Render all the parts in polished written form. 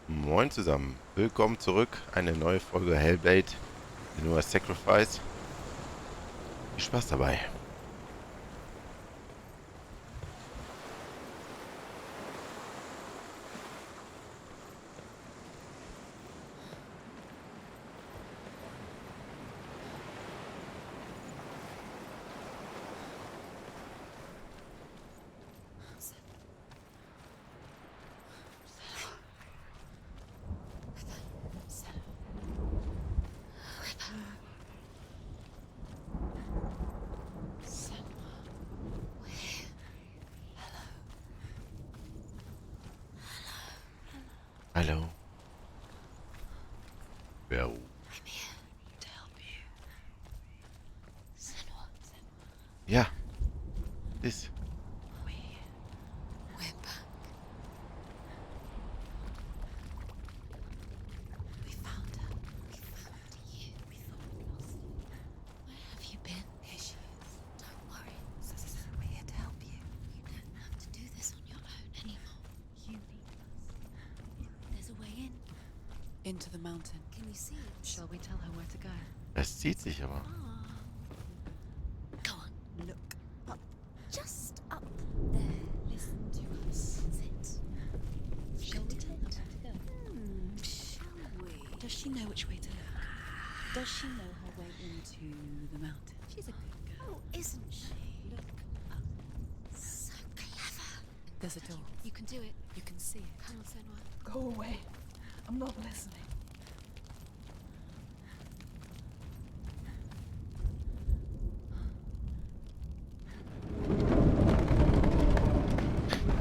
Moin zusammen, willkommen zurück. Eine neue Folge Hellblade Senua Sacrifice. Viel Spaß dabei. Hallo. Ja. I'm here to help you. Senua. Ja. Ist. We're back. We found her. We found you. We thought we lost you. Where have you been? Here she is. Don't worry. We're here to help you. You don't have to do this on your own anymore. You need us. There's a way in. Into the mountain. Can you see it? Shall we tell her where to go? Das zieht sich aber. Go on. Look up. Just up there. Listen to us. Sit. Shall we tell her where to go? Shall we? Does she know which way to look? Does she know her way into the mountain? She's a good girl, isn't she? Look up. So clever. There's a door. You can do it. You can see it. Come on, Senua. Go away. I'm not listening.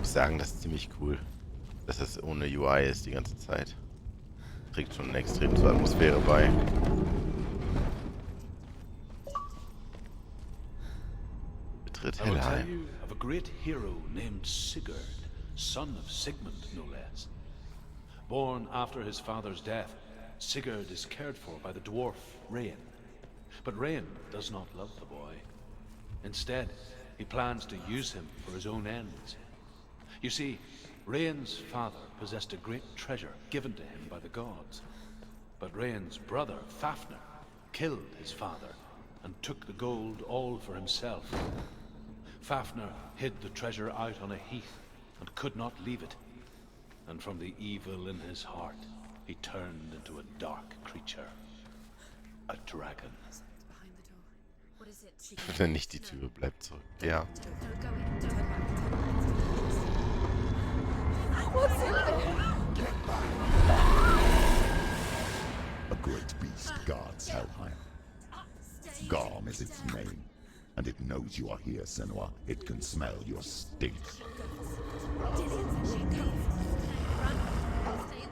Ich sagen, das ist ziemlich cool, dass das ohne UI ist die ganze Zeit. Trägt schon extrem zur Atmosphäre bei. Betritt I will tell Helheim. you of a great hero named Sigurd, son of Sigmund, no less. Born after his father's death, Sigurd is cared for by the dwarf Rain. But Rain does not love the boy. Instead, he plans to use him for his own ends. You see, Rain's father possessed a great treasure given to him by the gods. But Rain's brother, Fafnir, killed his father and took the gold all for himself. Fafnir hid the treasure out on a heath and could not leave it. And from the evil in his heart, he turned into a dark creature. A dragon. It's behind the door. What is it? Öffne nicht die Tür, bleib zurück. Ja. No, go in. Turn back. What's in there? A great beast guards Helheim. Garm is its name, and it knows you are here, Senua. It can smell your stink.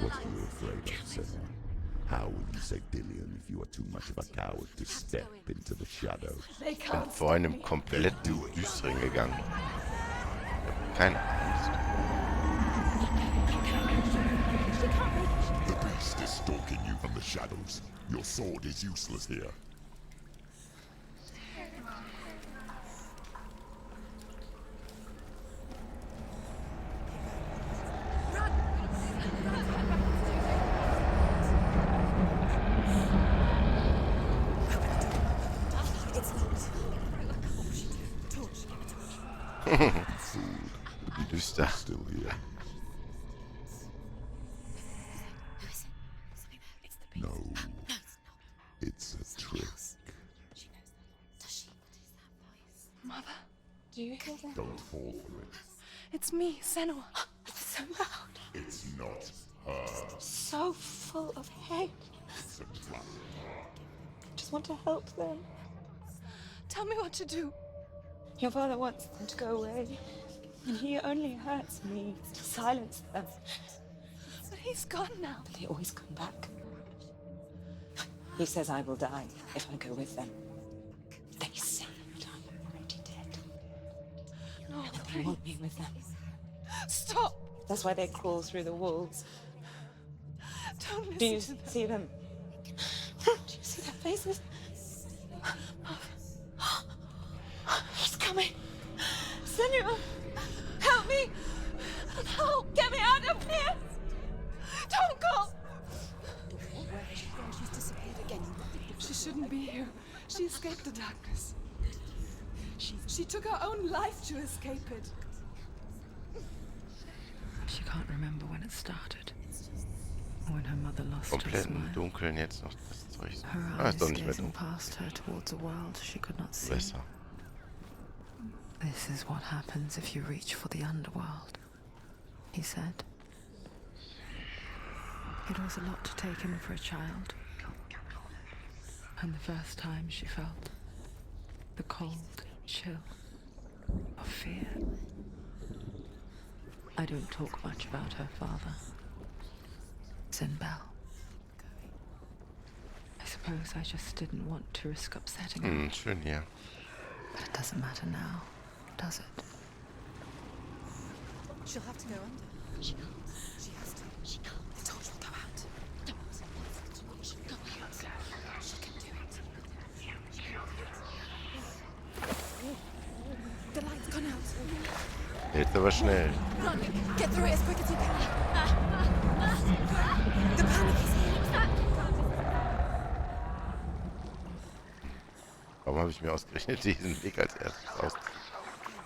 What are you afraid of, Senua? How will you say Dillion if you are too much of a coward to step into the shadows? They Bin can't vor stop einem me. komplett düsteren gegangen. Ich hab keine Angst. The beast is stalking you from the shadows. Your sword is useless here. Düster. Still here. Who is it? Something there. It's the beast. No, No, it's not. it's a trick. She knows that. Does she? What is that voice? Mother, do you hear that? Don't fall for it. It's me, Senua. It's so loud. It's not her. So full of hate. It's a trap. I just want to help them. Tell me what to do. Your father wants them to go away. And he only hurts me to silence them. But he's gone now. But they always come back. He says I will die if I go with them. They say that I'm already dead. No, they want me with them. Stop! That's why they crawl through the walls. Don't listen. Do you see them? Do you see their faces? He's coming. Senua, help me! Help! Get me out of here! Don't go shouldn't be here. She escaped the darkness. She took her own life to escape it. She can't remember when it started. When her mother lost her Komplett im smile. Dunkeln jetzt noch das Zeug. Her Ah, ist eyes doch nicht mehr gazing dunkel. past her towards a world she could not see. Besser. This is what happens if you reach for the underworld, he said. It was a lot to take in for a child. And the first time she felt the cold chill of fear. I don't talk much about her father, Sinbel. I suppose I just didn't want to risk upsetting her. Schön hier. But it doesn't matter now, does it? She'll have to go under. She can't. She has to. She can't. I told you to go out. Don't. She can go out. She can do it. The light's gone out. Jetzt aber schnell. Run! Get through it as quick as you can. The panic is here. Warum habe ich mir ausgerechnet diesen Weg als erstes aus?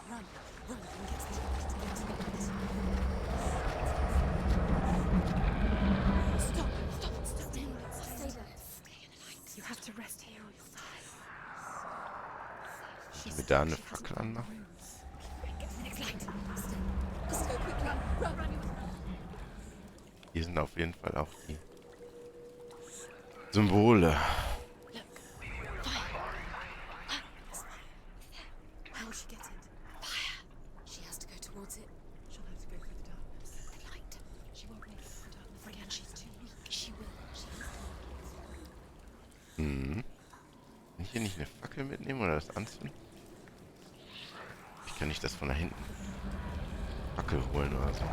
Run and get to the light. Stop. Stay there. You have to rest here or you'll die. Sollen wir da eine Fackel anmachen? Get to the next light. Just go quickly. Run. Hier sind auf jeden Fall auch die Symbole. How will she get it? Fire. She has to go towards it. She'll have to go through the darkness. The light. She won't make it through the darkness again. She's too weak. She will. She has to. Kann ich hier nicht eine Fackel mitnehmen oder das anzünden? Ich kann nicht das von da hinten Fackel holen oder so.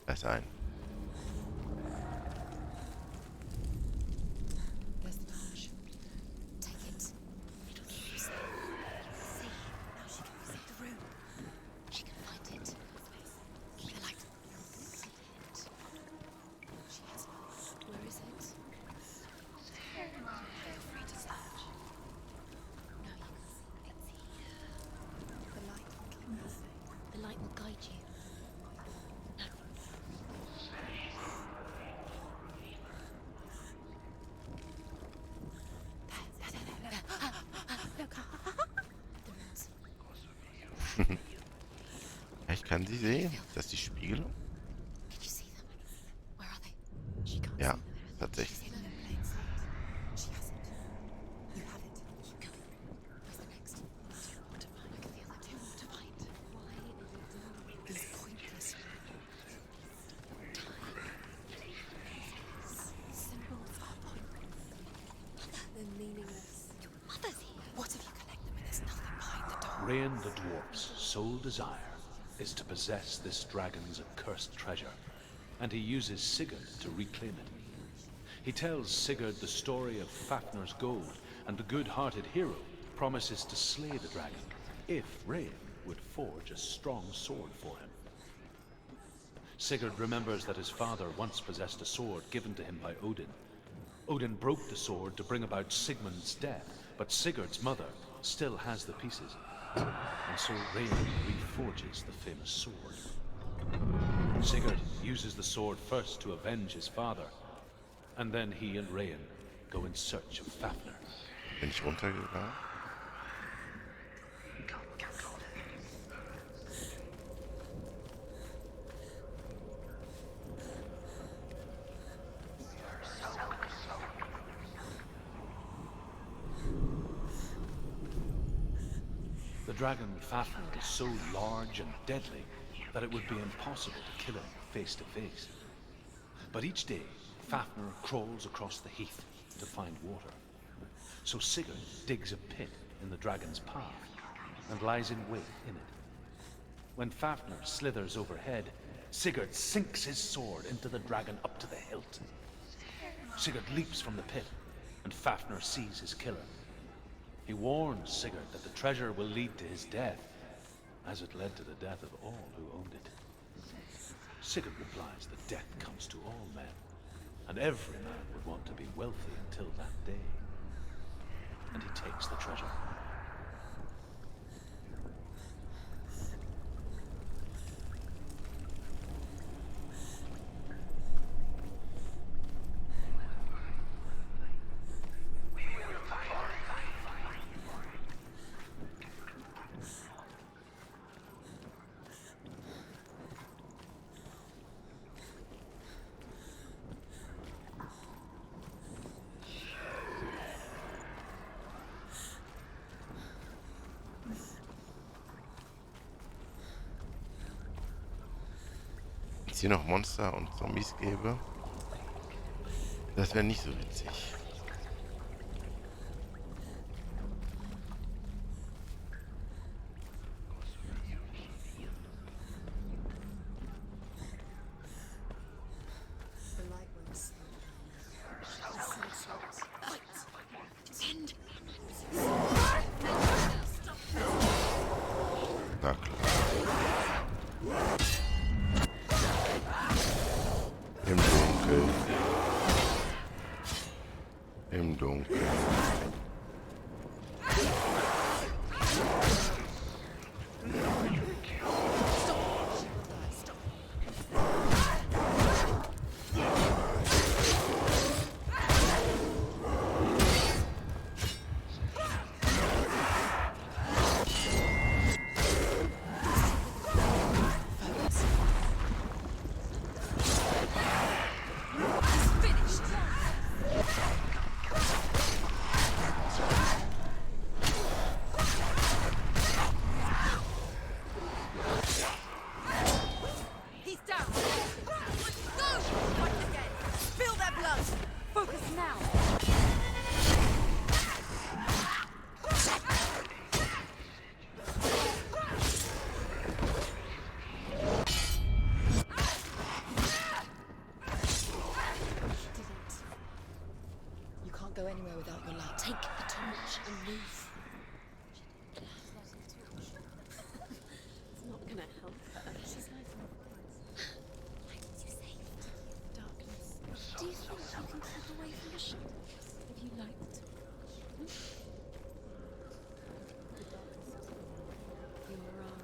Da ist ein. There's the torch. Take it. It'll keep you safe. See, now she can see the room. She can find it. Keep the light. See it. She has it. Where is it? Feel free to search. No, you can see. It's here. The light will keep her safe. The light will guide you. No. Look. The rooms. Ja, ich kann sie sehen. Das ist die Spiegelung. Can you see them? Where are they? She can't Ja, see them. She's tatsächlich. hidden in plain sight. She has it. You have it. Keep going. Where's the next? Two more to find. I can feel that. Two more to find. Why are you doing These pointless symbols are pointless. They're meaningless. Your mother's here. What if you collect them and there's nothing behind the door? Rain the dwarf's sole desire is to possess this dragon's accursed treasure, and he uses Sigurd to reclaim it. He tells Sigurd the story of Fafnir's gold, and the good-hearted hero promises to slay the dragon if Rain would forge a strong sword for him. Sigurd remembers that his father once possessed a sword given to him by Odin. Odin broke the sword to bring about Sigmund's death, but Sigurd's mother still has the pieces, and so Rain reforges the famous sword. Sigurd uses the sword first to avenge his father, and then he and Rain go in search of Fafnir. Bin ich runtergegangen? The dragon Fafnir is so large and deadly that it would be impossible to kill him face to face. But each day, Fafnir crawls across the heath to find water. So Sigurd digs a pit in the dragon's path and lies in wait in it. When Fafnir slithers overhead, Sigurd sinks his sword into the dragon up to the hilt. Sigurd leaps from the pit, and Fafnir sees his killer. He warns Sigurd that the treasure will lead to his death, as it led to the death of all who owned it. Sigurd replies that death comes to all men, and every man would want to be wealthy until that day. And he takes the treasure. Wenn es hier noch Monster und Zombies gäbe, das wäre nicht so witzig. Na klar. Im Dunkeln. Im Dunkeln. He's down. Go! Fight again. Feel their blood. Focus now. You can't go anywhere without your light. Take the torch and move. It's not gonna help her. She's nice and why was you saved? Darkness. Do you think you can keep away from the shadows if you liked? The darkness. You're wrong.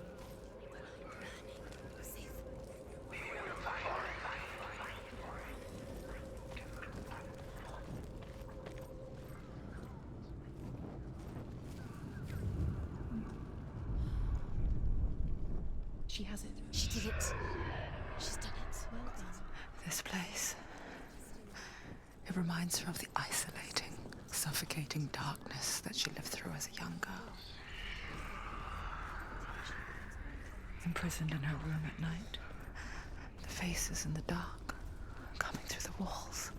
Burning. You're safe. She has it. She did it. She's done it. Well done. This place. It reminds her of the isolating, suffocating darkness that she lived through as a young girl. Imprisoned in her room at night. The faces in the dark, coming through the walls.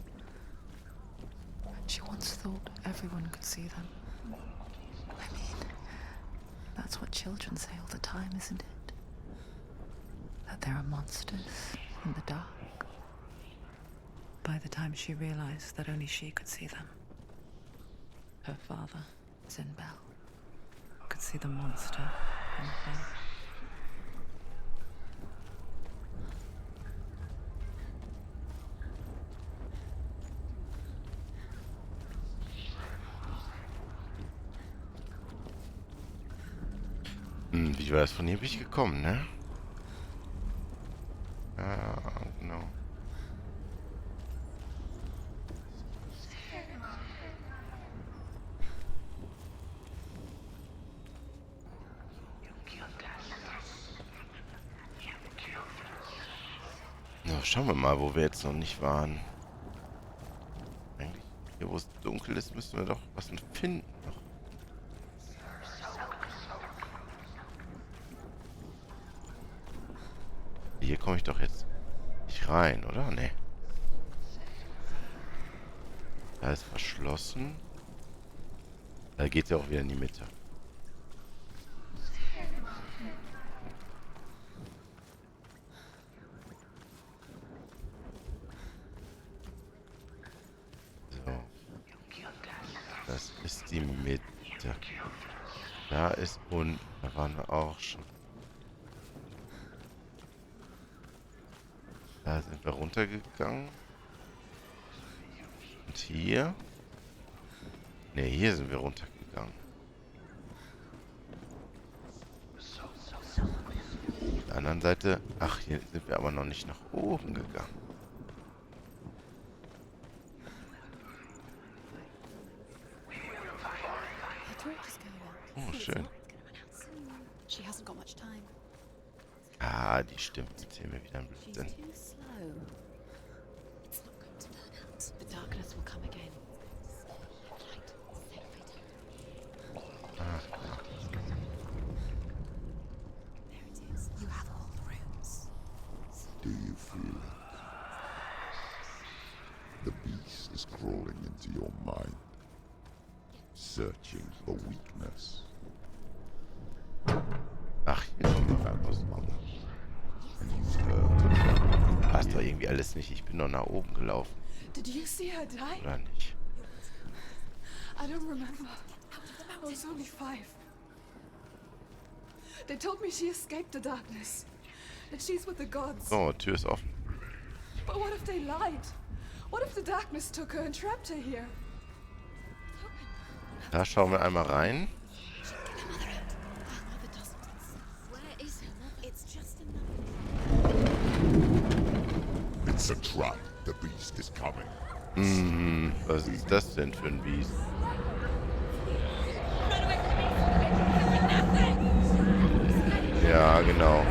She once thought everyone could see them. I mean, that's what children say all the time, isn't it? That there are monsters in the dark. By the time she realized that only she could see them, her father, Zinbel, could see the monster in her. Wie war das? Von hier bin ich gekommen, ne? Ja, genau. Na, schauen wir mal, wo wir jetzt noch nicht waren. Eigentlich, hier wo es dunkel ist, müssen wir doch was finden noch. Hier komme ich doch jetzt nicht rein, oder? Ne. Da ist verschlossen. Da geht es ja auch wieder in die Mitte. So. Das ist die Mitte. Da ist unten. Da waren wir auch schon. Da sind wir runtergegangen. Und hier? Ne, hier sind wir runtergegangen. Auf der anderen Seite... Ach, hier sind wir aber noch nicht nach oben gegangen. Her torch is going out. Oh, It's schön. not gonna run out soon. She hasn't got much time. Ah, die stimmt. Jetzt sehen wir wieder ein She's Blödsinn. too slow. It's not going to burn out. The darkness will come again. Light, separated. Ah, There it is. You have all the rooms. Do you feel it? The beast is crawling into your mind, searching for weakness. ach, hier kommen wir raus. And you've heard Passt doch irgendwie alles nicht. Ich bin doch nach oben gelaufen. Did you see her die? Oder nicht? I don't remember. I was only 5. They told me she escaped the darkness. That she's with the gods. So, Tür ist offen. But what if they lied? What if the darkness took her and trapped her here? Da schauen wir einmal rein. Her mother doesn't exist. Where is her mother? It's just another. It's a trap. The beast is coming. Was ist das denn für ein Biest? Ja, genau.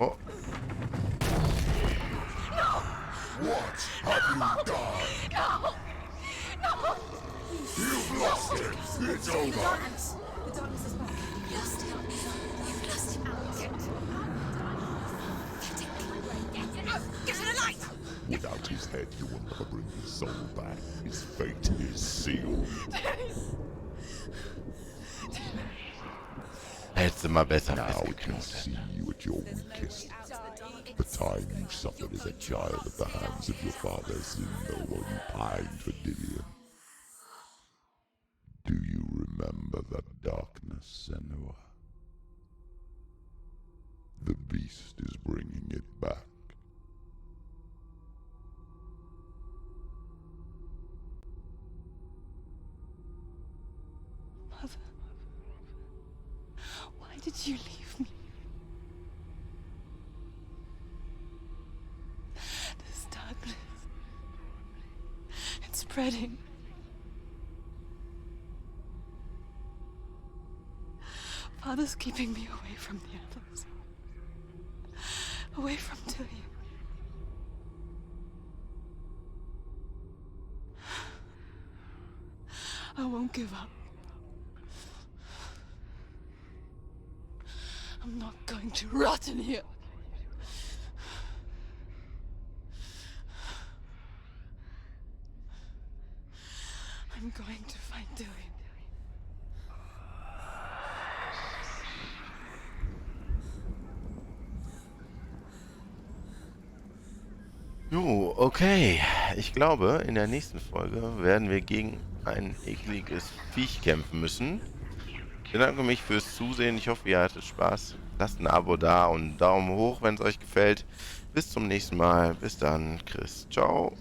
Oh, What have you done? No! No! You've lost it! It's over! The darkness is back. You've lost him. You've lost him. Get it out. Get it a light. Without his head, you will never bring his soul back. His fate is sealed. hättest du mal besser Now we can festgeknotet. see you at your weakest. The time you suffered as a child at the hands of your father Zindo while you pined for Dillion. Do you remember that darkness, Senua? The beast is bringing it back. Mother, why did you leave me? This darkness, it's spreading. Father's keeping me away from the others. Away from Dillion. I won't give up. I'm not going to rot in here. I'm going to find Dillion. Jo, okay. Ich glaube, in der nächsten Folge werden wir gegen ein ekliges Viech kämpfen müssen. Ich bedanke mich fürs Zusehen. Ich hoffe, ihr hattet Spaß. Lasst ein Abo da und einen Daumen hoch, wenn es euch gefällt. Bis zum nächsten Mal. Bis dann, Chris. Ciao.